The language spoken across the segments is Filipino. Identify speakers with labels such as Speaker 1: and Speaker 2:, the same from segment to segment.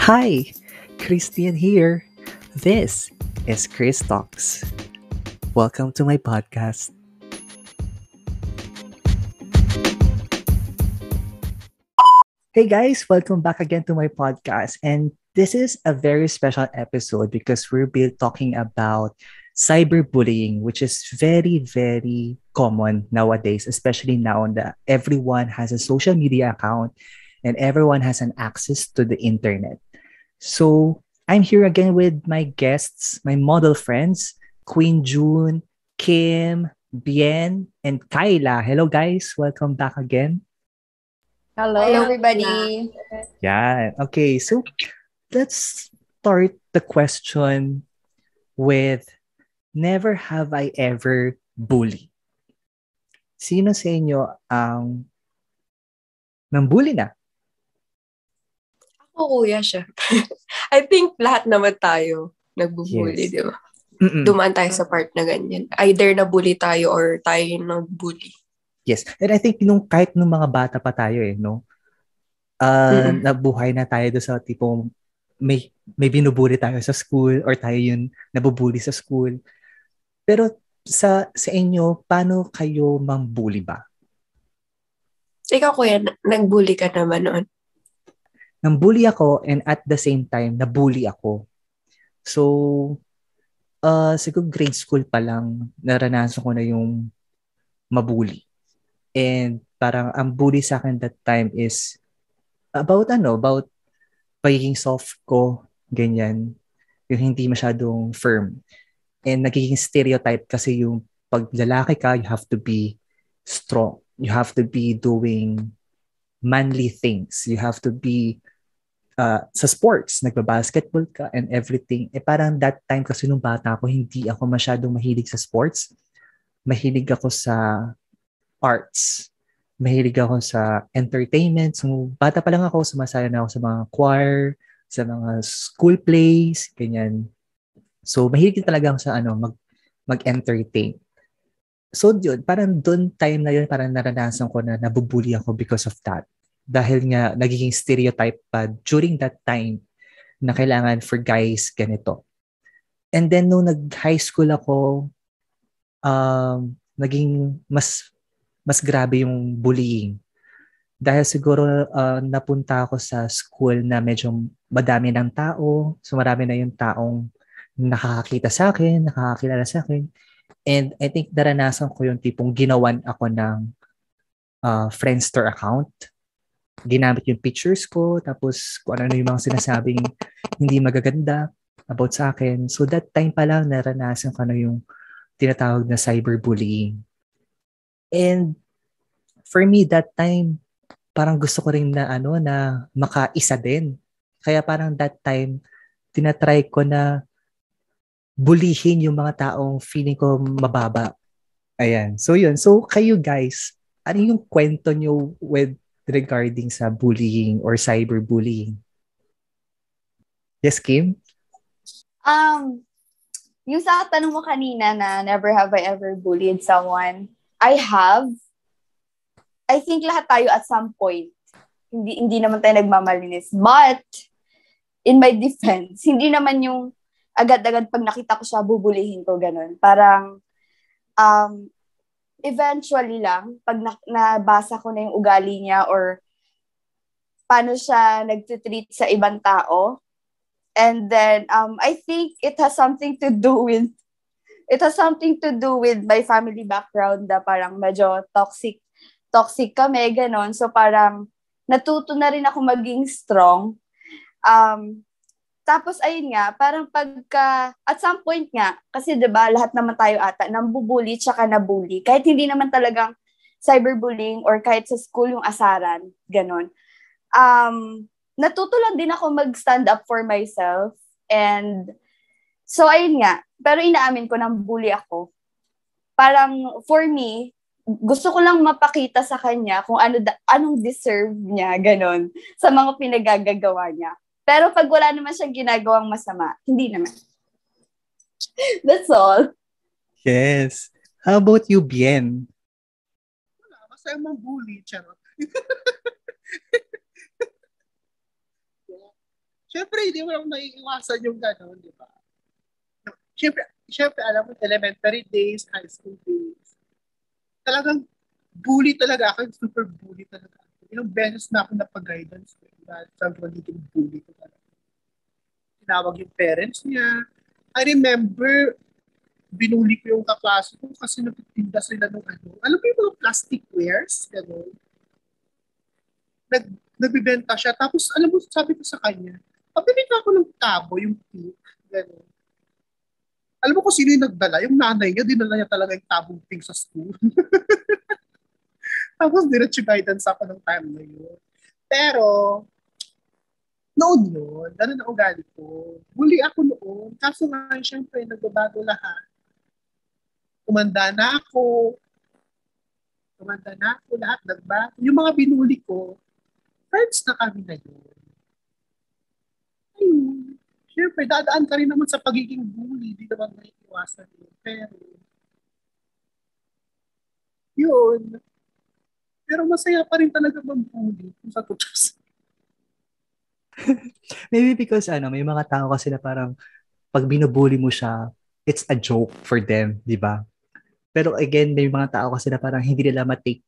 Speaker 1: Hi, Christian here. This is Chris Talks. Welcome to my podcast. Hey guys, welcome back again to my podcast. And this is a very special episode because we'll be talking about cyberbullying, which is very, very common nowadays, especially now that everyone has a social media account and everyone has an access to the internet. So I'm here again with my guests, my model friends, Queen June, Kim, Bien, and Kyla. Hello guys, welcome back again.
Speaker 2: Hello, everybody.
Speaker 1: Yeah, okay. So let's start the question with never have I ever bullied. Sino sa inyo ang nambully na?
Speaker 2: Ako, kuya, syempre. I think lahat naman tayo nagbubully,
Speaker 1: Yes.
Speaker 2: di ba?
Speaker 1: Mm-mm.
Speaker 2: Dumaan tayo sa part na ganyan. Either nabully tayo or tayo yung nagbully.
Speaker 1: Yes. And I think kahit nung mga bata pa tayo no?
Speaker 2: Mm-mm.
Speaker 1: Nabuhay na tayo doon sa tipong may binubuli tayo sa school or tayo yung nabubuli sa school. Pero sa inyo, paano kayo mambuli ba?
Speaker 2: Ikaw, kuya, nagbully ka naman noon.
Speaker 1: Nambuli ako and at the same time, nabully ako. So, siguro grade school pa lang, naranasan ko na yung mabully. And parang ang bully sa akin that time is about pagiging soft ko, ganyan. Yung hindi masyadong firm. And nagiging stereotype kasi yung pag lalaki ka, you have to be strong. You have to be doing manly things. You have to be sa sports, nagba-basketball ka and everything. Parang that time kasi nung bata ako, hindi ako masyadong mahilig sa sports. Mahilig ako sa arts. Mahilig ako sa entertainment. So, bata pa lang ako, sumasaya na ako sa mga choir, sa mga school plays, ganyan. So, mahilig talaga ako sa mag-entertain. So, yun, parang doon time na yun, parang naranasan ko na nabubuli ako because of that. Dahil nga, nagiging stereotype pa during that time na kailangan for guys ganito. And then, nung nag-high school ako, naging mas grabe yung bullying. Dahil siguro napunta ako sa school na medyo madami ng tao. So marami na yung taong nakakakita sa akin, nakakakilala sa akin. And I think naranasan ko yung tipong ginawan ako ng Friendster account. Ginamit yung pictures ko, tapos kung ano yung mga sinasabing hindi magaganda about sa akin. So that time pa lang naranasan ko na yung tinatawag na cyberbullying. And for me that time, parang gusto ko rin na makaisa din. Kaya parang that time, tinatry ko na bulihin yung mga taong feeling ko mababa. Ayan. So yun. So kayo guys, ano yung kwento nyo with regarding sa bullying or cyberbullying? Yes, Kim?
Speaker 3: Um, yung sa tanong mo kanina na never have I ever bullied someone, I have. I think lahat tayo at some point. Hindi naman tayo nagmamalinis. But, in my defense, hindi naman yung agad-agad pag nakita ko siya, bubulihin ko, ganun. Parang, eventually lang, pag nabasa ko na yung ugali niya or paano siya nagtitreat sa ibang tao. And then, I think it has something to do with my family background na parang medyo toxic kami, ganon. So parang natuto na rin ako maging strong. Tapos ayun nga, parang at some point nga, kasi 'di ba lahat naman tayo ata nambubully tsaka nabully. Kahit hindi naman talagang cyberbullying or kahit sa school yung asaran, ganon. Natuto lang din ako mag-stand up for myself. And so ayun nga, pero inaamin ko nang bully ako. Parang for me, gusto ko lang mapakita sa kanya kung anong deserve niya, ganon, sa mga pinagagagawa niya. Pero pag wala naman siyang ginagawang masama, hindi naman. That's all.
Speaker 1: Yes. How about you, Bien?
Speaker 4: Wala, basta yung mabully, charot. syempre, hindi mo lang naiiwasan yung gano'n, di ba? Syempre, alam mo, elementary days, high school days, talagang bully talaga ako, super bully talaga ako. Ilang beses na ako napag-guidance ko, dahil sa magiging bully ko talaga. Tinawag yung parents niya. I remember, binuli ko yung kaklase ko kasi nagtitinda sila ng ano. Alam mo yung mga plastic wares? Gano'n. Nagbibenta siya. Tapos, alam mo, sabi ko sa kanya, pabili ka ako ng tabo, yung pink. Gano'n. Alam mo kung sino yung nagdala? Yung nanay niya, dinala niya talaga yung tabong pink sa school. Tapos, diretso guidance ako ng time na yun. Pero, noon yun, gano'n ang ugali ko. Bully ako noon. Kaso nga, syempre, nagbabago lahat. Tumanda na ako, lahat nagbago. Yung mga binuli ko, friends na kami ngayon. Ayun. Siyempre, dadaan ka rin naman sa pagiging bully. Di naman may iwasan yun. Pero, yun. Pero masaya pa rin talaga mag-bully kung sa totoo.
Speaker 1: Maybe because may mga tao kasi na parang pag binubully mo siya, it's a joke for them, di ba? Pero again, may mga tao kasi na parang hindi nila ma-take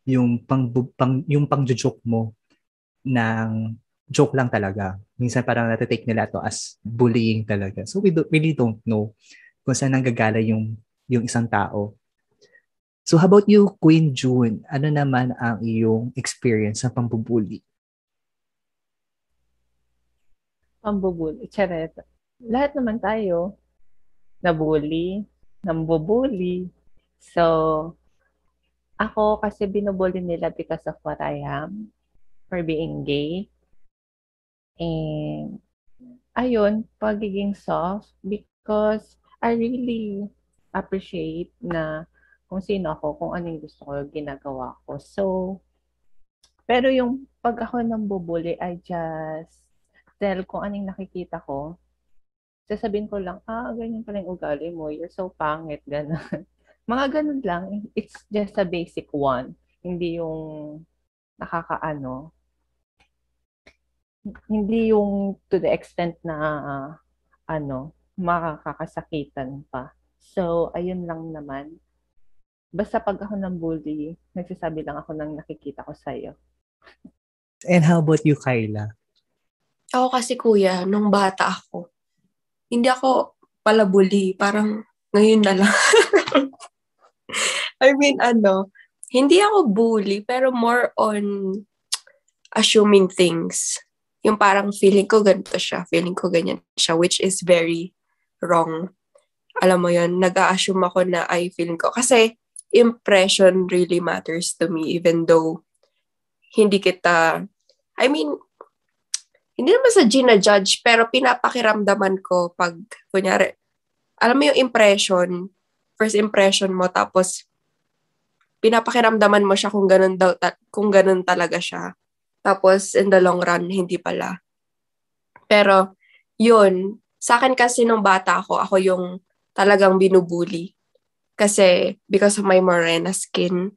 Speaker 1: yung pang-joke mo ng joke lang talaga. Minsan parang natitake nila to as bullying talaga. So we really don't know kung saan nanggagala yung isang tao. So how about you, Queen June? Ano naman ang iyong experience sa pambubully?
Speaker 5: Pambubuli. Charet. Lahat naman tayo nabully, nambubuli. So, ako kasi binubully nila because of what I am, for being gay. And, ayun, pagiging soft because I really appreciate na kung sino ako, kung anong gusto ko, ginagawa ko. So, pero yung pag ako nambubuli, I just tell kung anong nakikita ko. Sasabihin ko lang, ganyan pala yung ugali mo. You're so pangit, gano'n. Mga ganun lang. It's just a basic one. Hindi yung nakakaano. Hindi yung to the extent na makakasakitan pa. So, ayun lang naman. Basta pag ako ng bully, nagsasabi lang ako ng nakikita ko sa'yo.
Speaker 1: And how about you, Kyla?
Speaker 2: Ako kasi kuya, nung bata ako, hindi ako pala bully. Parang ngayon na lang. I mean, hindi ako bully, pero more on assuming things. Yung parang feeling ko ganito siya, feeling ko ganyan siya, which is very wrong. Alam mo yun, nag-a-assume ako na ay feeling ko. Kasi impression really matters to me, even though hindi kita, I mean, hindi naman sa gina-judge, pero pinapakiramdaman ko pag, kunyari, alam mo yung impression, first impression mo, tapos pinapakiramdaman mo siya kung ganun talaga siya. Tapos, in the long run, hindi pala. Pero, yun, sa akin kasi nung bata ako yung talagang binubuli. Kasi, because of my morena skin,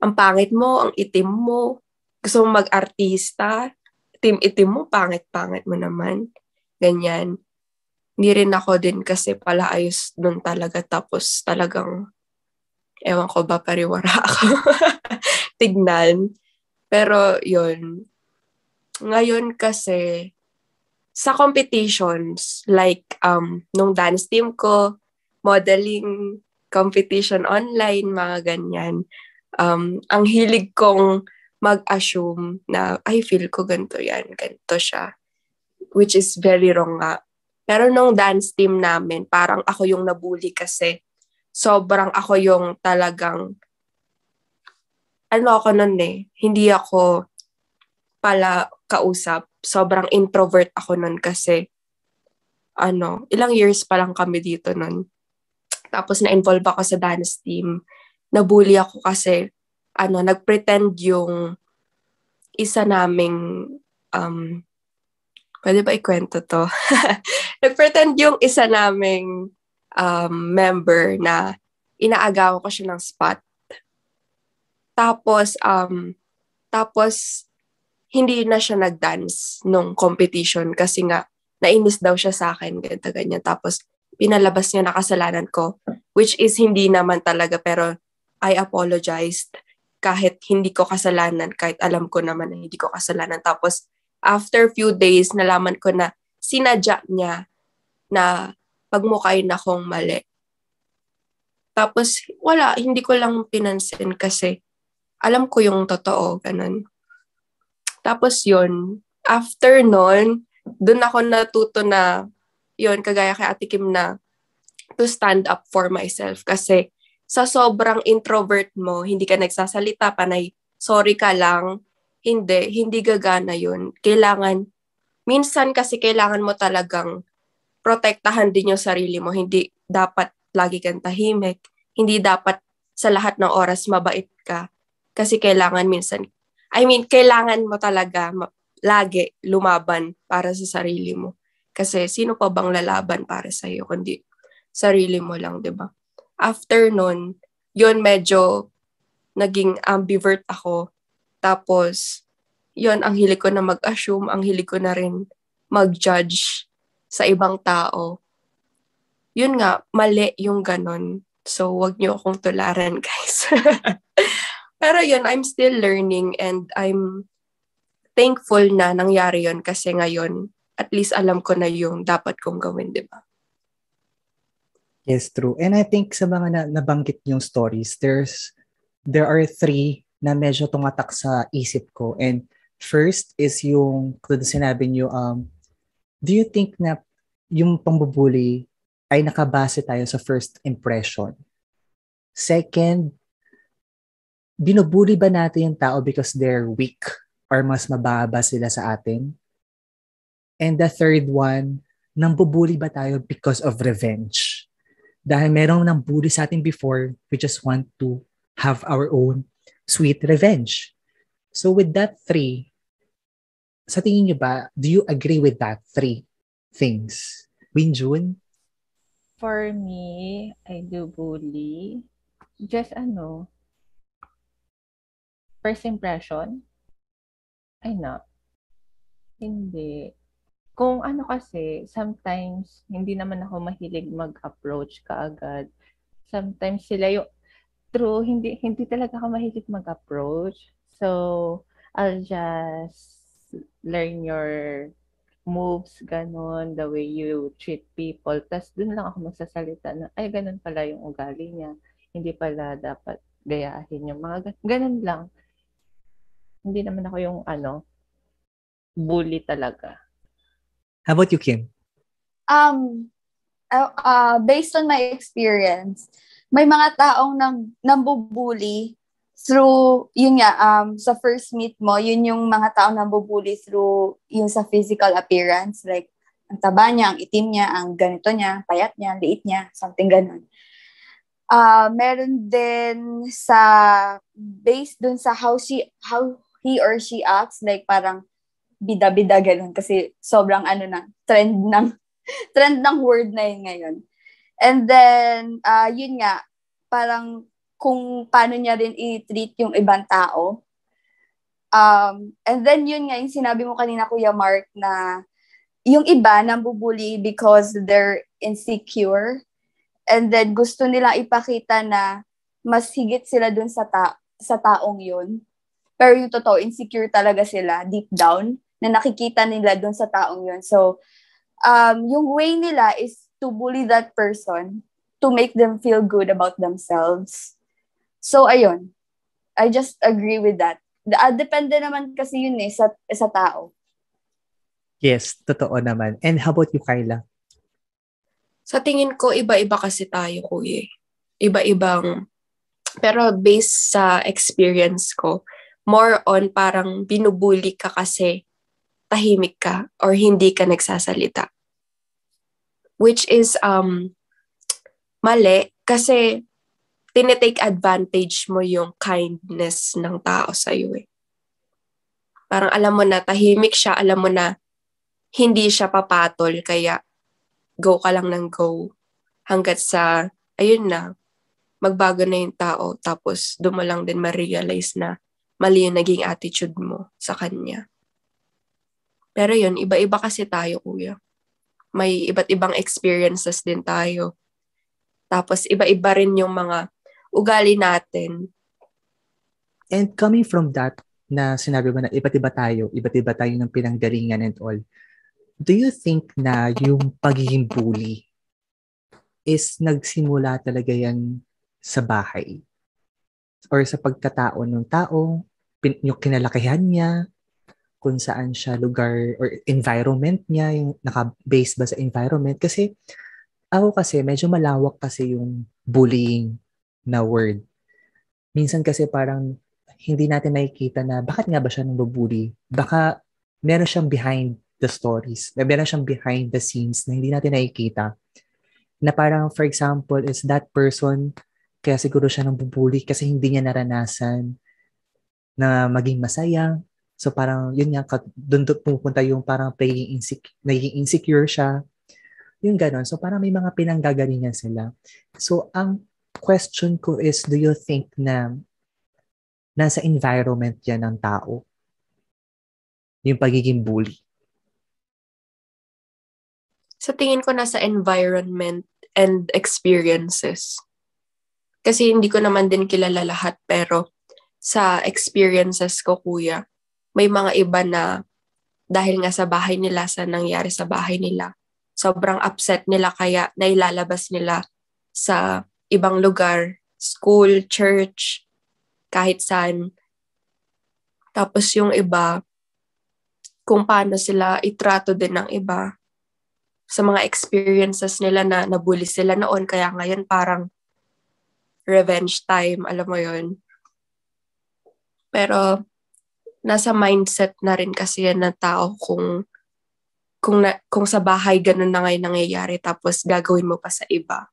Speaker 2: ang pangit mo, ang itim mo, gusto mong mag-artista, itim mo, pangit-pangit mo naman. Ganyan. Hindi rin ako din kasi pala ayos nun talaga. Tapos talagang, ewan ko ba, pariwara ako. Tignan. Pero yun. Ngayon kasi, sa competitions, like nung dance team ko, modeling competition online, mga ganyan. Ang hilig kong mag-assume na, ay, feel ko ganito yan, ganito siya. Which is very wrong nga. Pero nung dance team namin, parang ako yung nabully kasi sobrang ako yung talagang, ako nun hindi ako pala kausap. Sobrang introvert ako nun kasi, ilang years pa lang kami dito nun. Tapos na-involve ako sa dance team. Nabully ako kasi, nagpretend yung isa naming, pwede ba ikwento to? Nagpretend yung isa naming member na inaagawan ko siya ng spot. Tapos hindi na siya nag-dance nung competition kasi nga nainis daw siya sa akin, ganyan. Tapos pinalabas niya na kasalanan ko, which is hindi naman talaga, pero I apologized kahit hindi ko kasalanan, kahit alam ko naman na hindi ko kasalanan. Tapos after few days, nalaman ko na sinadya niya na pagmukain akong mali. Tapos wala, hindi ko lang pinansin kasi alam ko yung totoo, ganun. Tapos yun, after nun, dun ako natuto na, yun, kagaya kay Ate Kim na, to stand up for myself. Kasi sa sobrang introvert mo, hindi ka nagsasalita, panay, sorry ka lang, hindi gagana yun. Minsan kasi kailangan mo talagang protektahan din yung sarili mo. Hindi dapat lagi kang tahimik. Hindi dapat sa lahat ng oras mabait ka. Kasi kailangan mo talaga lagi lumaban para sa sarili mo. Kasi sino pa bang lalaban para sa'yo kundi sarili mo lang, di ba? After nun, yun medyo naging ambivert ako. Tapos, yun, ang hilig ko na mag-assume, ang hilig ko na rin mag-judge sa ibang tao. Yun nga, mali yung ganon. So, wag niyo akong tularan, guys. Pero yun, I'm still learning and I'm thankful na nangyari yun kasi ngayon, at least alam ko na yung dapat kong gawin, di ba?
Speaker 1: Yes, true. And I think sa mga nabanggit yung stories, there are 3 na medyo tumatak sa isip ko. And first is yung, kung sinabi niyo, do you think na yung pambubuli ay nakabase tayo sa first impression? Second, binubuli ba natin yung tao because they're weak or mas mababa sila sa atin? And the third one, nambubuli ba tayo because of revenge? Dahil merong nang bully sa atin before, we just want to have our own sweet revenge. So with that 3, sa tingin niyo ba, do you agree with that 3 things? Winjun?
Speaker 5: For me, I do bully. Just first impression? Ay na. Hindi. Kung kasi, sometimes, hindi naman ako mahilig mag-approach kaagad. Sometimes sila yung, true, hindi talaga ako mahilig mag-approach. So, I'll just learn your moves, ganun, the way you treat people. Tapos, dun lang ako magsasalita na, ay, ganun pala yung ugali niya. Hindi pala dapat gayahin yung mga, ganun lang. Hindi naman ako yung, bully talaga.
Speaker 1: How about you, Kim?
Speaker 3: Based on my experience, may mga taong nambubuli through, yun nga, sa first meet mo, yun yung mga taong nambubuli through yung sa physical appearance, like, ang taba niya, ang itim niya, ang ganito niya, payat niya, liit niya, something ganun. Meron din based dun sa how he or she acts, like parang bida-bida ganun kasi sobrang trend ng word na yun ngayon. And then, yun nga, parang kung paano niya rin i-treat yung ibang tao. And then, yun nga, yung sinabi mo kanina, Kuya Mark, na yung iba nambubuli because they're insecure. And then, gusto nilang ipakita na mas higit sila dun sa taong yun. Pero yung totoo, insecure talaga sila deep down na nakikita nila dun sa taong yun. So, yung way nila is to bully that person to make them feel good about themselves. So, ayun. I just agree with that. Depende naman kasi yun sa tao.
Speaker 1: Yes, totoo naman. And how about you, Kyla?
Speaker 2: Sa tingin ko, iba-iba kasi tayo, kuya. Iba-ibang, pero based sa experience ko, more on parang binubuli ka kasi tahimik ka or hindi ka nagsasalita. Which is mali kasi tinitake advantage mo yung kindness ng tao sa'yo eh. Parang alam mo na tahimik siya, alam mo na hindi siya papatol kaya go ka lang ng go hanggat sa, ayun na, magbago na yung tao tapos doon mo lang din ma-realize na mali yung naging attitude mo sa kanya. Pero yun, iba-iba kasi tayo, kuya. May iba't ibang experiences din tayo. Tapos iba-iba rin yung mga ugali natin.
Speaker 1: And coming from that, na sinabi mo na iba't iba tayo ng pinanggalingan and all, do you think na yung pagiging bully is nagsimula talaga yan sa bahay? Or sa pagkatao ng tao, yung kinalakihan niya, kung saan siya lugar or environment niya, yung naka-base ba sa environment? Kasi ako kasi medyo malawak kasi yung bullying na word. Minsan kasi parang hindi natin nakikita na bakit nga ba siya nang-bully? Baka meron siyang behind the stories, meron siyang behind the scenes na hindi natin nakikita. Na parang for example is that person kaya siguro siya nang-bully kasi hindi niya naranasan na maging masaya. So parang yun nga, doon pupunta yung parang naging insecure siya. Yung ganon. So parang may mga pinanggagalingan sila. So ang question ko is, do you think na nasa environment yan ng tao? Yung pagiging bully?
Speaker 2: Sa tingin ko nasa environment and experiences. Kasi hindi ko naman din kilala lahat, pero sa experiences ko, kuya, may mga iba na dahil nga sa bahay nila, sa nangyari sa bahay nila, sobrang upset nila kaya nailalabas nila sa ibang lugar, school, church, kahit saan. Tapos yung iba, kung paano sila itrato din ng iba sa mga experiences nila na nabully sila noon, kaya ngayon parang revenge time, alam mo yun. Pero nasa mindset na rin kasi yan ng tao kung sa bahay ganun na ngayon nangyayari tapos gagawin mo pa sa iba.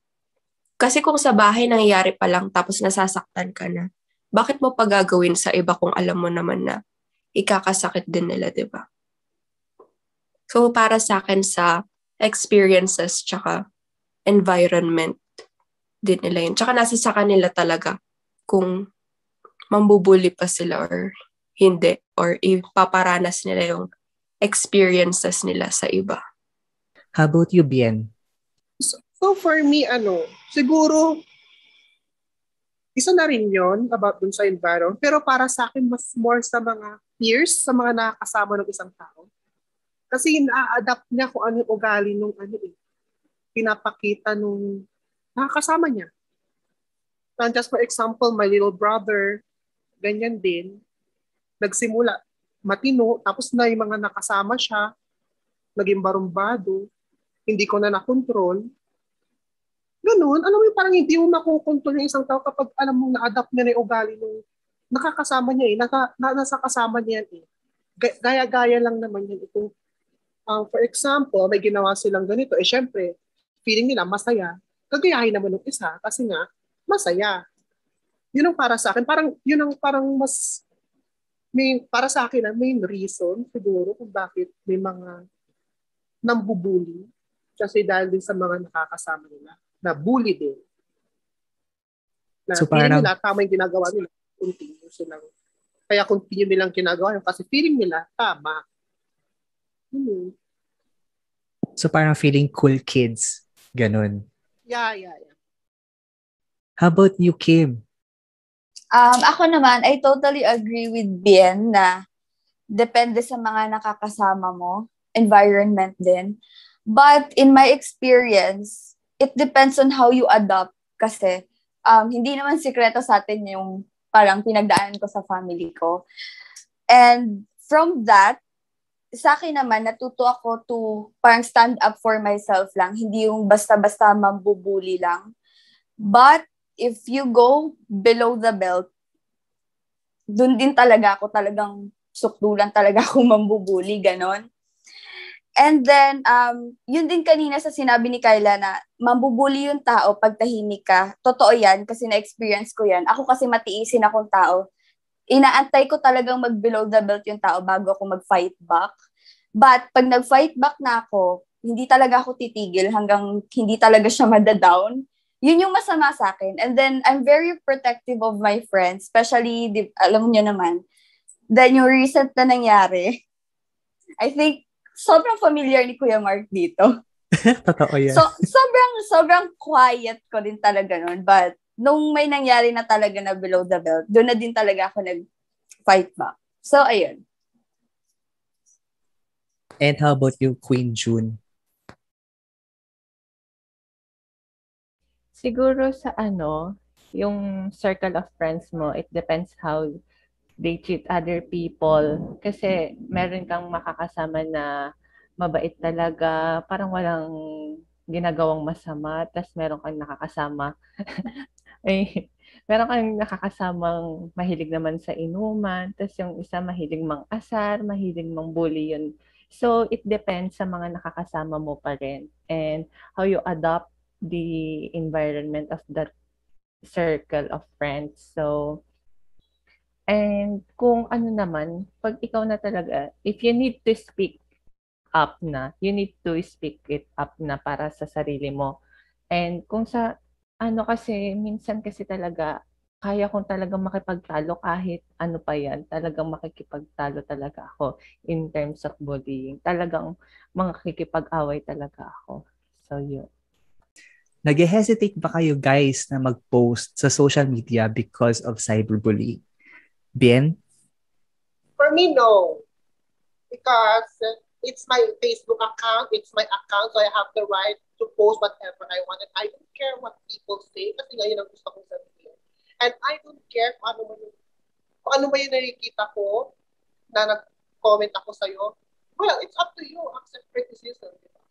Speaker 2: Kasi kung sa bahay nangyayari pa lang tapos nasasaktan ka na, bakit mo pa gagawin sa iba kung alam mo naman na ikakasakit din nila, di ba? So para sa akin sa experiences tsaka environment din nila yun. Tsaka nasa sa kanila talaga kung mambubuli pa sila or hindi, or ipaparanas nila yung experiences nila sa iba.
Speaker 1: How about you, Bien?
Speaker 4: So for me, siguro, isa na rin yon about dun sa environment. Pero para sa akin, mas more sa mga peers, sa mga nakakasama ng isang tao. Kasi na-adapt niya kung ano yung ugali nung pinapakita nung nakakasama niya. And just for example, my little brother, ganyan din, nagsimula matino, tapos na yung mga nakasama siya, naging barumbado, hindi ko na nakontrol. Ganun, alam mo yung parang hindi mo makukontrol yung isang tao kapag alam mo na-adapt niya na yung ugali nung nakakasama niya nasa kasama niya Gaya-gaya lang naman yan. For example, may ginawa silang ganito, syempre, feeling nila masaya, gagayahin naman ng isa kasi nga, masaya. Yun ang para sa akin. Yun ang parang mas, para sa akin, main reason siguro kung bakit may mga nambubuli. Kasi dahil din sa mga nakakasama nila, na bully din. Na so feeling nila, tama yung ginagawa nila, continue nilang ginagawa yun kasi feeling nila, tama.
Speaker 1: So parang feeling cool kids. Ganun.
Speaker 4: Yeah.
Speaker 1: How about you, Kim?
Speaker 3: Ako naman, I totally agree with Bien na depende sa mga nakakasama mo, environment din. But in my experience, it depends on how you adopt kasi hindi naman sikreto sa atin yung parang pinagdaanan ko sa family ko. And from that, sa akin naman, natuto ako to parang stand up for myself lang. Hindi yung basta-basta mambubuli lang. But if you go below the belt, dun din talaga ako talagang sukdulan talaga ako mambubuli, ganon. And then, yun din kanina sa sinabi ni Kyla na mambubuli yung tao pag tahimik ka. Totoo yan kasi na-experience ko yan. Ako kasi matiisin akong tao. Inaantay ko talagang mag-below the belt yung tao bago ako mag-fight back. But pag nag-fight back na ako, hindi talaga ako titigil hanggang hindi talaga siya madadown. Yun yung masama sa akin. And then, I'm very protective of my friends, especially, alam niyo naman, then yung recent na nangyari, I think sobrang familiar ni Kuya Mark dito.
Speaker 1: Totoo yan.
Speaker 3: So, sobrang quiet ko din talaga nun. But, nung may nangyari na talaga na below the belt, doon na din talaga ako nag-fight back. So, ayun.
Speaker 1: And how about you, Queen June?
Speaker 5: Siguro sa yung circle of friends mo, it depends how they treat other people. Kasi meron kang makakasama na mabait talaga, parang walang ginagawang masama, tapos meron kang nakakasama meron kang nakakasamang mahilig naman sa inuman, tapos yung isa mahilig mang-asar, mahilig mang-bully yun. So, it depends sa mga nakakasama mo pa rin and how you adopt the environment of that circle of friends. So, and kung naman, pag ikaw na talaga, if you need to speak up na, you need to speak it up na para sa sarili mo. And kung sa kasi, minsan kasi talaga, kaya kong talagang makipagtalo kahit ano pa yan. Talagang makikipagtalo talaga ako in terms of bullying. Talagang makikipag-away talaga ako. So, yun.
Speaker 1: Nag-hesitate ba kayo guys na mag-post sa social media because of cyberbullying? Bien?
Speaker 4: For me, no. Because it's my Facebook account, it's my account, so I have the right to post whatever I want. And I don't care what people say kasi nga yun ang gusto kong sabihin. And I don't care kung ano ba yung nakikita ko na nag-comment ako sa'yo. Well, it's up to you. Accept criticism. Diba?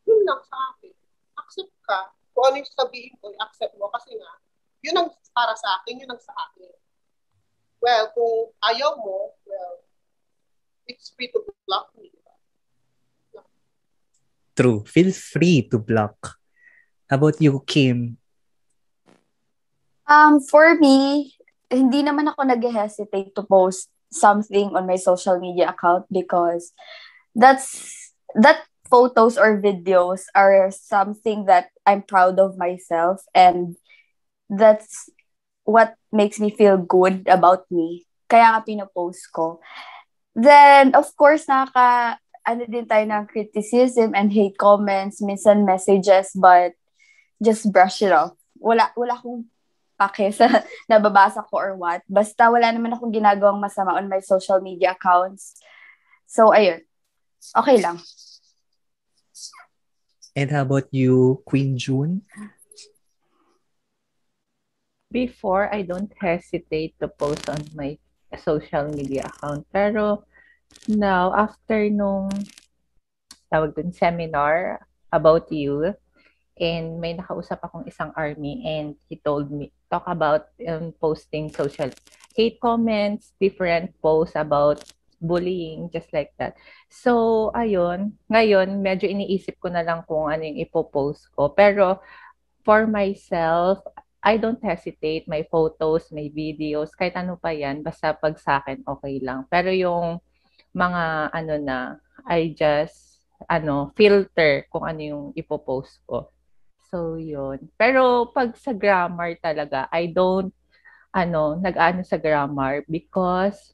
Speaker 4: Yun lang sa akin. Accept ka. Kung ano yung sabihin ko, accept mo. Kasi nga, yun ang para sa akin, yun ang sa akin. Well, kung ayaw mo, well, it's free to block me.
Speaker 1: True. Feel free to block. How about you, Kim?
Speaker 3: For me, hindi naman ako nag-hesitate to post something on my social media account because that photos or videos are something that I'm proud of myself, and that's what makes me feel good about me. Kaya nga pinopost ko. Then, of course, din tayo ng criticism and hate comments, minsan messages, but just brush it off. Wala akong pake sa nababasa ko or what. Basta wala naman akong ginagawang masama on my social media accounts. So, ayun. Okay lang.
Speaker 1: And how about you, Queen June?
Speaker 5: Before, I don't hesitate to post on my social media account. Pero now, after nung seminar about youth, and may nakausap akong isang army, and he told me, talk about posting social hate comments, different posts about bullying, just like that. So, ayun, ngayon, medyo iniisip ko na lang kung ano yung ipopost ko. Pero, for myself, I don't hesitate. My photos, my videos, kahit ano pa yan, basta pag sa akin, okay lang. Pero yung mga I just filter kung ano yung ipopost ko. So yun. Pero pag sa grammar talaga, I don't nag-ano sa grammar because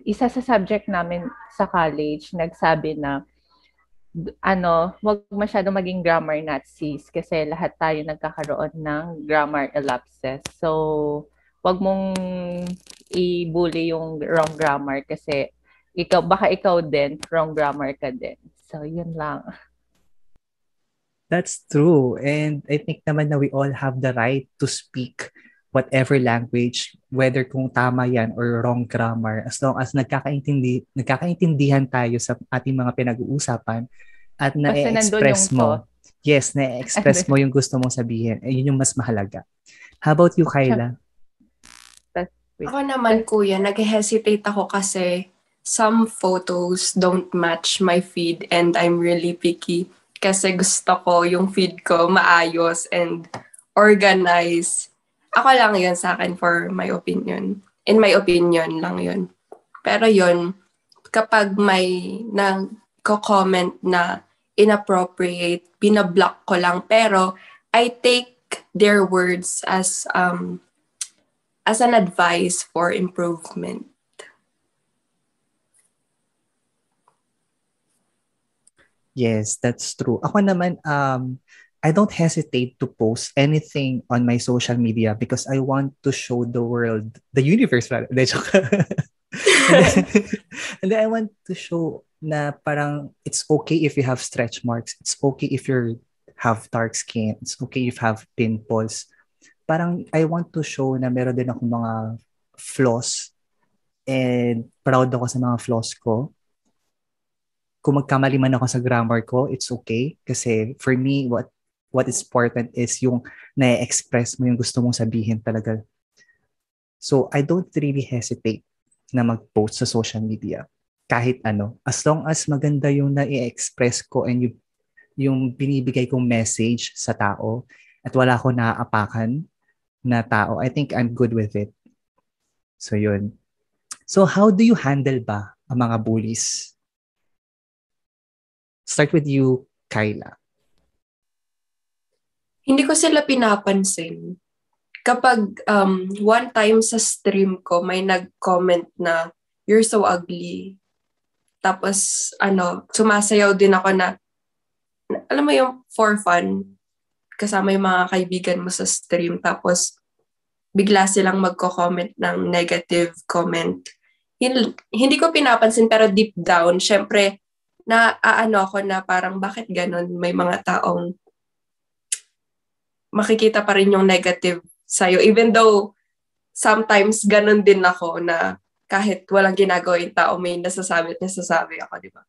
Speaker 5: isa sa subject namin sa college nagsabi na wag masyado maging grammar Nazis kasi lahat tayo nagkakaroon ng grammar lapses. So wag mong i-bully yung wrong grammar kasi baka ikaw din, wrong grammar ka din. So, yun lang.
Speaker 1: That's true. And I think naman na we all have the right to speak whatever language, whether kung tama yan or wrong grammar, as long as nagkakaintindihan tayo sa ating mga pinag-uusapan at na-express mo. Yes, na-express mo yung gusto mong sabihin. Yun yung mas mahalaga. How about you, Kyla?
Speaker 2: Ako naman, kuya, nag-hesitate ako kasi some photos don't match my feed and I'm really picky kasi gusto ko yung feed ko maayos and organized. Ako lang yun sa akin for my opinion. In my opinion lang yun. Pero yun, kapag may nagko-comment na inappropriate, binablock ko lang. Pero I take their words as an advice for improvement.
Speaker 1: Yes, that's true. Ako naman, I don't hesitate to post anything on my social media because I want to show the world, the universe, rather. Hindi, joke. and, then, and then I want to show na parang it's okay if you have stretch marks. It's okay if you have dark skin. It's okay if you have pimples. Parang I want to show na meron din ako mga flaws and proud ako sa mga flaws ko. Kung magkamali man ako sa grammar ko, it's okay. Kasi for me, what is important is yung na-express mo yung gusto mong sabihin talaga. So, I don't really hesitate na mag-post sa social media. Kahit ano. As long as maganda yung na-express ko and yung binibigay kong message sa tao at wala ko naaapakan na tao, I think I'm good with it. So, yun. So, how do you handle ba ang mga bullies? Start with you, Kyla.
Speaker 2: Hindi ko sila pinapansin. Kapag one time sa stream ko, may nag-comment na, "You're so ugly." Tapos, sumasayaw din ako na, alam mo yung for fun, kasama yung mga kaibigan mo sa stream. Tapos, bigla silang magko-comment ng negative comment. Hindi ko pinapansin, pero deep down, syempre, ako na parang bakit ganon? May mga taong makikita pa rin yung negative sa'yo. Even though sometimes ganon din ako na kahit walang ginagawa yung tao, may nasasabi ako, di ba?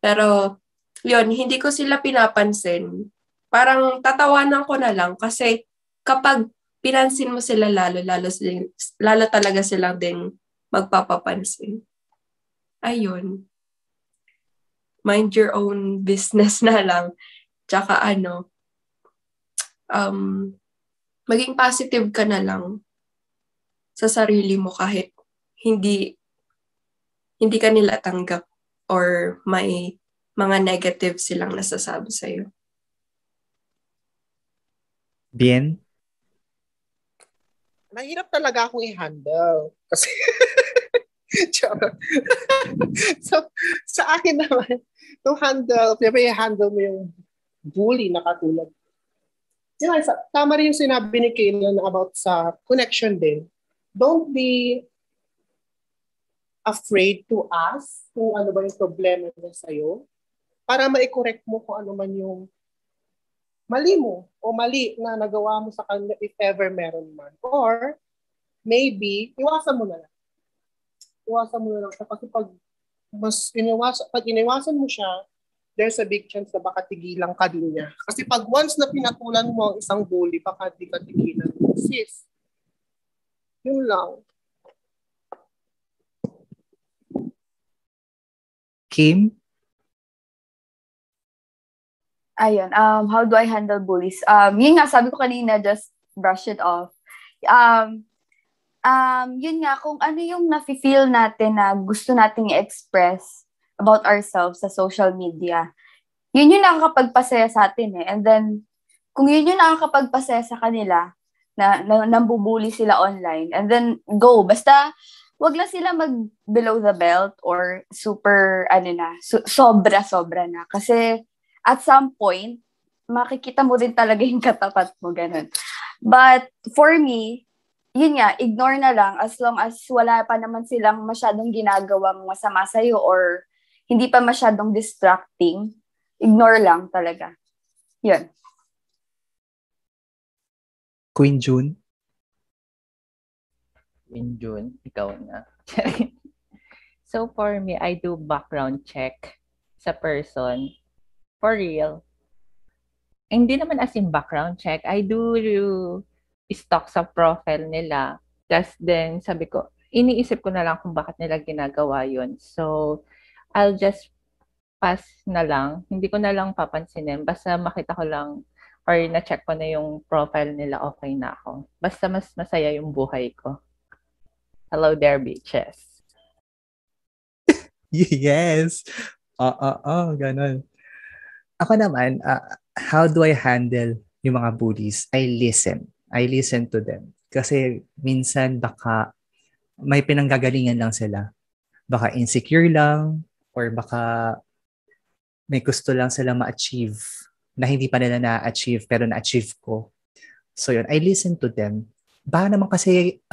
Speaker 2: Pero, yun, hindi ko sila pinapansin. Parang tatawanan ko na lang kasi kapag pinansin mo sila lalo talaga silang ding magpapapansin. Ayun. Mind your own business na lang. Tsaka maging positive ka na lang sa sarili mo kahit hindi ka nila tanggap or may mga negative silang nasasabi sa'yo.
Speaker 1: Bien?
Speaker 4: Mahirap talaga akong i-handle. Kasi, so, sa akin naman, i-handle mo yung bully na katulad. Tama rin yung sinabi ni Kayla about sa connection din. Don't be afraid to ask kung ano ba yung problema niya sa'yo para ma-correct mo kung ano man yung mali mo o mali na nagawa mo sa kanila if ever meron man. Or maybe, iwasan mo na lang. Kasi pag iniwasan mo siya, there's a big chance na baka tigilan ka din niya. Kasi pag once na pinatulan mo ang isang bully, baka di ka tigilan. Sis, yun lang.
Speaker 1: Kim?
Speaker 3: Ayun, how do I handle bullies? Yun nga, sabi ko kanina, just brush it off. Yun nga, kung ano yung nafe-feel natin na gusto nating i-express about ourselves sa social media, yun yung nakakapagpasaya sa atin eh. And then, kung yun yung nakakapagpasaya sa kanila, na nambubuli sila online, and then go. Basta, wag lang sila mag below the belt or super, sobra-sobra na. Kasi, at some point, makikita mo din talaga yung katapat mo, ganun. But, for me, yun nga, ignore na lang as long as wala pa naman silang masyadong ginagawang masama sa'yo or hindi pa masyadong distracting. Ignore lang talaga. Yun.
Speaker 1: Queen June?
Speaker 5: Queen June, ikaw na. So for me, I do background check sa person. For real. Hindi naman as in background check. I do stalk sa profile nila. Tapos then, sabi ko, iniisip ko na lang kung bakit nila ginagawa yun. So, I'll just pass na lang. Hindi ko na lang papansinin. Basta makita ko lang or na-check ko na yung profile nila, okay na ako. Basta mas masaya yung buhay ko. Hello there, bitches.
Speaker 1: Yes! Ganun. Ako naman, how do I handle yung mga bullies? I listen to them. Kasi minsan baka may pinanggagalingan lang sila. Baka insecure lang or baka may gusto lang sila ma-achieve na hindi pa nila na-achieve pero na-achieve ko. So yun, I listen to them. Baka naman kasi,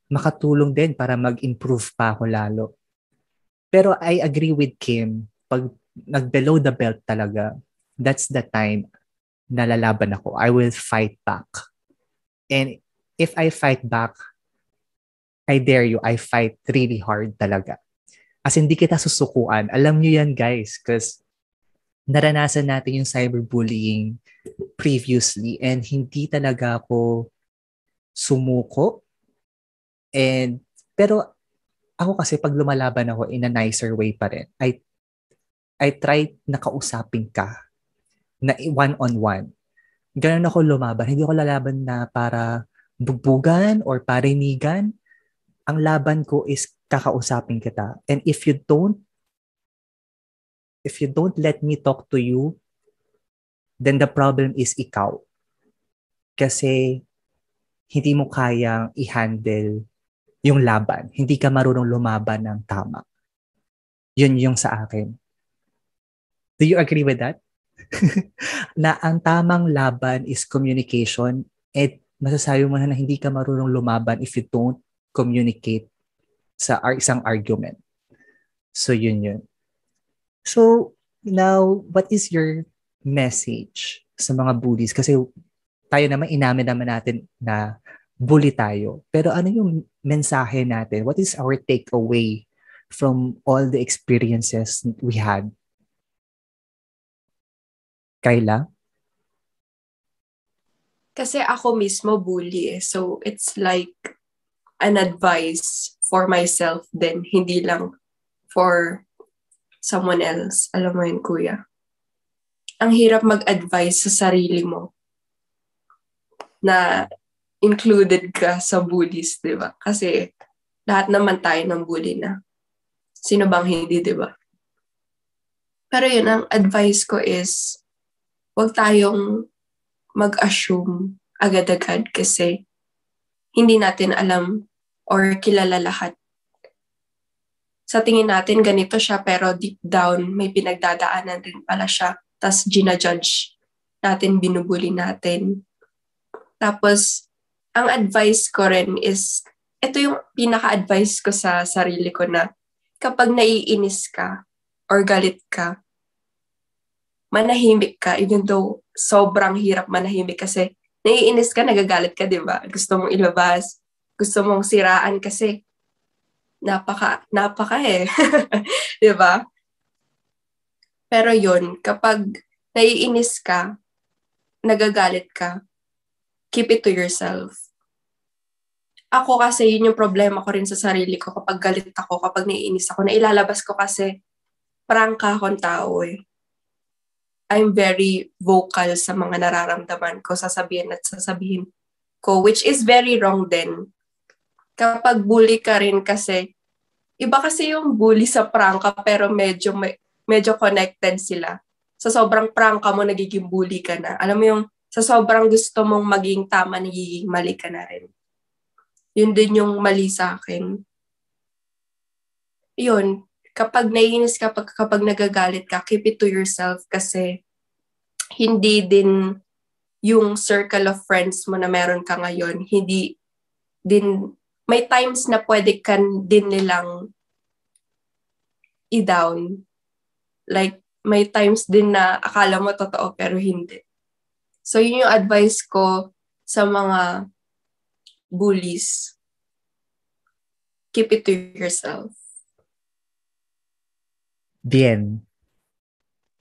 Speaker 1: makatulong din para mag-improve pa ako lalo. Pero I agree with Kim, pag nag-below the belt talaga, that's the time na lalaban ako. I will fight back. And if I fight back, I dare you, I fight really hard talaga. As hindi kita susukuan. Alam nyo yan, guys, because naranasan natin yung cyberbullying previously and hindi talaga ako sumuko. Pero ako kasi pag lumalaban ako in a nicer way pa rin, I try na kausapin ka na one-on-one. Ganun ako lumaban. Hindi ako lalaban na para bugbugan or parinigan. Ang laban ko is kakausapin kita. And if you don't let me talk to you, then the problem is ikaw. Kasi hindi mo kayang i-handle yung laban. Hindi ka marunong lumaban ng tama. Yun yung sa akin. Do you agree with that? Na ang tamang laban is communication at masasabi mo na hindi ka marunong lumaban if you don't communicate sa isang argument. So yun. So now, what is your message sa mga bullies? Kasi tayo naman, inamin naman natin na bully tayo. Pero ano yung mensahe natin? What is our takeaway from all the experiences we had? Kayla?
Speaker 2: Kasi ako mismo bully eh. So it's like an advice for myself then, hindi lang for someone else. Alam mo yun, kuya. Ang hirap mag-advise sa sarili mo na included ka sa bullies, di ba? Kasi lahat naman tayo ng bully na. Sino bang hindi, di ba? Pero yun, ang advice ko is huwag tayong mag-assume agad-agad kasi hindi natin alam or kilala lahat. Sa tingin natin, ganito siya, pero deep down, may pinagdadaanan rin pala siya. Tapos, gina-judge natin, binubuli natin. Tapos, ang advice ko rin is, ito yung pinaka-advice ko sa sarili ko na kapag naiinis ka or galit ka, manahimik ka, even though sobrang hirap manahimik kasi naiinis ka, nagagalit ka, di ba? Gusto mong ilabas, gusto mong siraan kasi napaka eh. Di ba? Pero yun, kapag naiinis ka, nagagalit ka, keep it to yourself. Ako kasi, yun yung problema ko rin sa sarili ko kapag galit ako, kapag naiinis ako, na ilalabas ko kasi prangka akong tao eh. I'm very vocal sa mga nararamdaman ko, sasabihin ko, which is very wrong din. Kapag bully ka rin kasi, iba kasi yung bully sa prangka pero medyo connected sila. Sa sobrang prangka mo, nagiging bully ka na. Alam mo yung sa sobrang gusto mong maging tama, nagiging mali ka na rin. Yun din yung mali sa akin. Yun, kapag naiinis ka, kapag nagagalit ka, keep it to yourself kasi hindi din yung circle of friends mo na meron ka ngayon, hindi din, may times na pwede ka din nilang i-down. Like, may times din na akala mo totoo pero hindi. So, yun yung advice ko sa mga bullies. Keep it to yourself.
Speaker 1: Bien.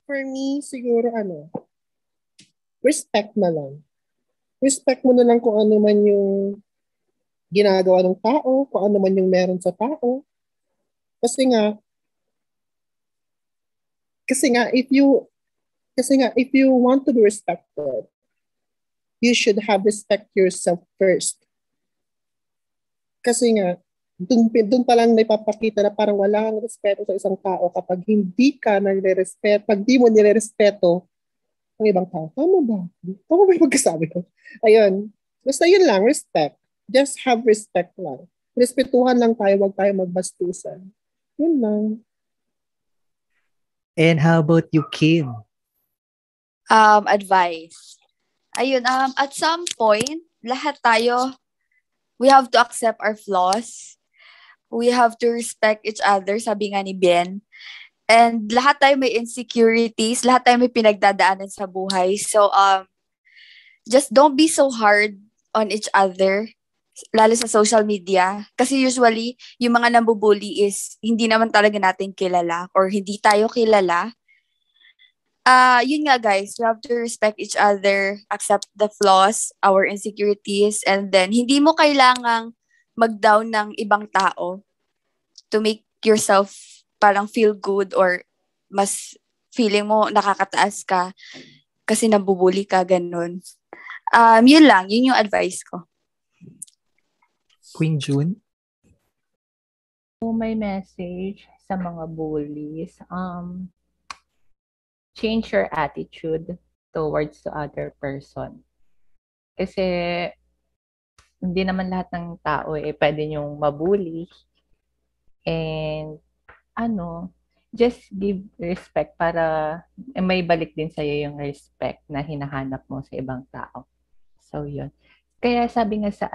Speaker 4: For me, siguro respect na lang. Respect mo na lang kung ano man yung ginagawa ng tao, kung ano man yung meron sa tao. Kasi nga, if you want to be respected, you should have respect yourself first. Kasi nga, dun pa lang may papakita na parang wala kang respeto sa isang tao kapag hindi ka nire-respeto, pag di mo nire-respeto ang ibang tao. Tama ba? Tama ba yung magkasabi ko? Ayun. Basta yun lang, respect. Just have respect lang. Respetuhan lang tayo, wag tayo magbastusan. Yun lang.
Speaker 1: And how about you, Kim?
Speaker 3: Advice. Ayun, at some point, lahat tayo, we have to accept our flaws. We have to respect each other, sabi nga ni Bien. And lahat tayo may insecurities, lahat tayo may pinagdadaanan sa buhay. So, just don't be so hard on each other, lalo sa social media. Kasi usually, yung mga nambubully is hindi naman talaga natin kilala or hindi tayo kilala. Yun nga guys, we have to respect each other, accept the flaws, our insecurities, and then hindi mo kailangang mag-down ng ibang tao to make yourself parang feel good or mas feeling mo nakakataas ka kasi nabubuli ka, ganun. Yun lang, yun yung advice ko.
Speaker 1: Queen June?
Speaker 5: My message sa mga bullies, change your attitude towards the other person. Kasi hindi naman lahat ng tao pwede nyong mabully. And just give respect para may balik din sa'yo yung respect na hinahanap mo sa ibang tao. So, yun. Kaya sabi nga sa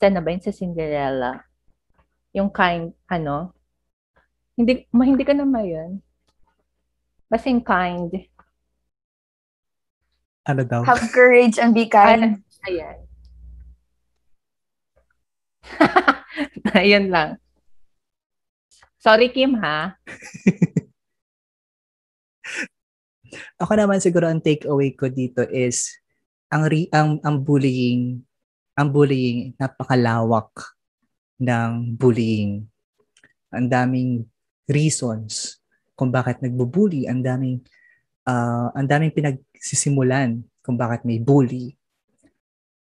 Speaker 5: sana ba yun sa Cinderella? Yung kind, hindi ka naman yun. Basing kind.
Speaker 1: Ano daw?
Speaker 3: Have courage and be kind.
Speaker 5: Ayan. Ayun lang. Sorry, Kim, ha?
Speaker 1: Ako naman siguro ang takeaway ko dito is ang bullying napakalawak ng bullying. Ang daming reasons kung bakit nagbubully, ang daming pinagsisimulan kung bakit may bully.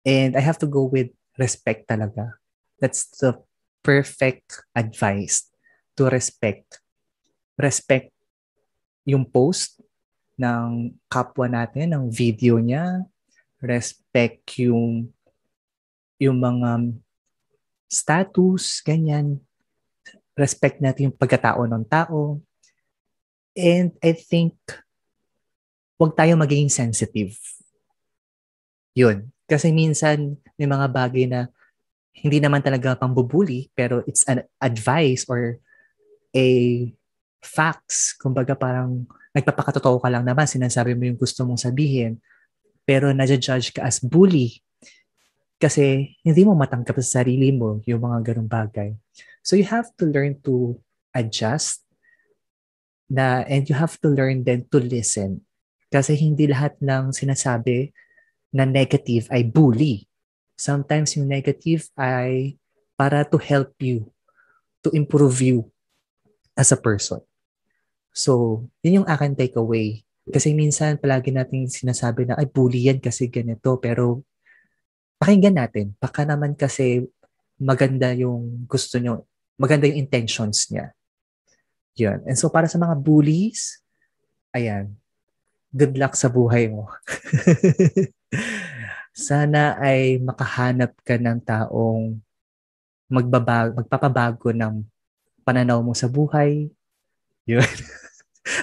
Speaker 1: And I have to go with respect talaga. That's the perfect advice, to respect. Respect yung post ng kapwa natin, ng video niya. Respect yung mga status, ganyan. Respect natin yung pagkatao ng tao. And I think huwag tayo maging sensitive. Yun. Kasi minsan may mga bagay na hindi naman talaga pambubuli, pero it's an advice or a facts. Kumbaga parang nagpapakatotoo ka lang naman, sinasabi mo yung gusto mong sabihin, pero nadja-judge ka as bully. Kasi hindi mo matanggap sa sarili mo yung mga ganung bagay. So you have to learn to adjust and you have to learn then to listen. Kasi hindi lahat ng sinasabi na negative ay bully. Sometimes yung negative ay para to help you, to improve you as a person. So, yun yung akin takeaway. Kasi minsan palagi natin sinasabi na ay bully yan kasi ganito, pero pakinggan natin. Baka naman kasi maganda yung gusto nyo, maganda yung intentions niya. Yun. And so para sa mga bullies, ayan, good luck sa buhay mo. Sana ay makahanap ka ng taong magpapabago ng pananaw mo sa buhay. Yun.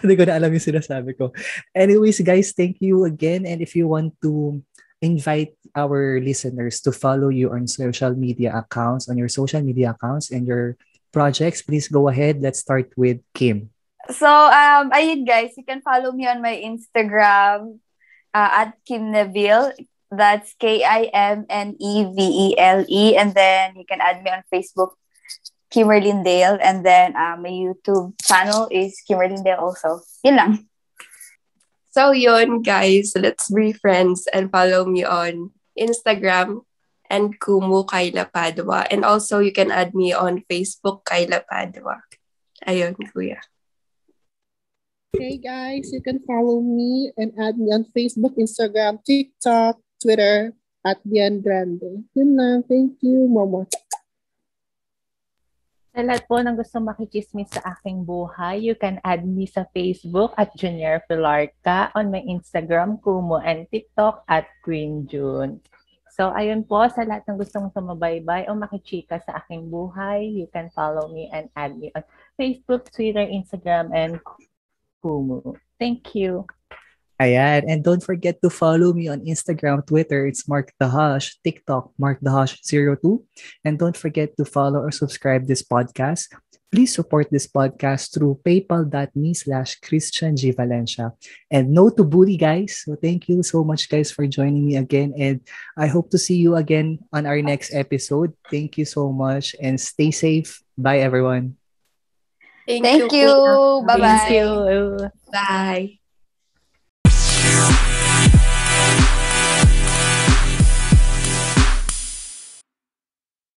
Speaker 1: Hindi ko na alam yung sinasabi ko. Anyways, guys, thank you again. And if you want to invite our listeners to follow you on social media accounts, and your projects, please go ahead. Let's start with Kim.
Speaker 3: So, ayun guys, you can follow me on my Instagram at Kim Neville. That's KIMNEVELE. And then you can add me on Facebook, Kimmerlindale. And then my YouTube channel is Kimmerlindale also. Yun lang.
Speaker 2: So yun, guys, let's be friends and follow me on Instagram and Kumu Kyla Padua. And also, you can add me on Facebook, Kyla Padua. Ayun, kuya.
Speaker 4: Hey guys, you can follow me and add me on Facebook, Instagram, TikTok, Twitter, at Bian Grande. Yun lang. Thank you, Mama.
Speaker 5: Sa lahat po ng gusto makichismis sa aking buhay, you can add me sa Facebook at Junior Filarca, on my Instagram, Kumu, and TikTok at Queen June. So, ayun po, sa lahat ng gustong sumabaybay o makichika sa aking buhay, you can follow me and add me on Facebook, Twitter, Instagram, and Kumu. Thank you.
Speaker 1: Ayan. And don't forget to follow me on Instagram, Twitter. It's Mark the Hush. TikTok, Mark the Hush02. And don't forget to follow or subscribe this podcast. Please support this podcast through paypal.me/Christian G. Valencia. And no to bully, guys. So thank you so much, guys, for joining me again. And I hope to see you again on our next episode. Thank you so much and stay safe. Bye, everyone.
Speaker 3: Thank you.
Speaker 2: Kuya.
Speaker 3: Bye-bye.
Speaker 5: Thank you.
Speaker 2: Bye.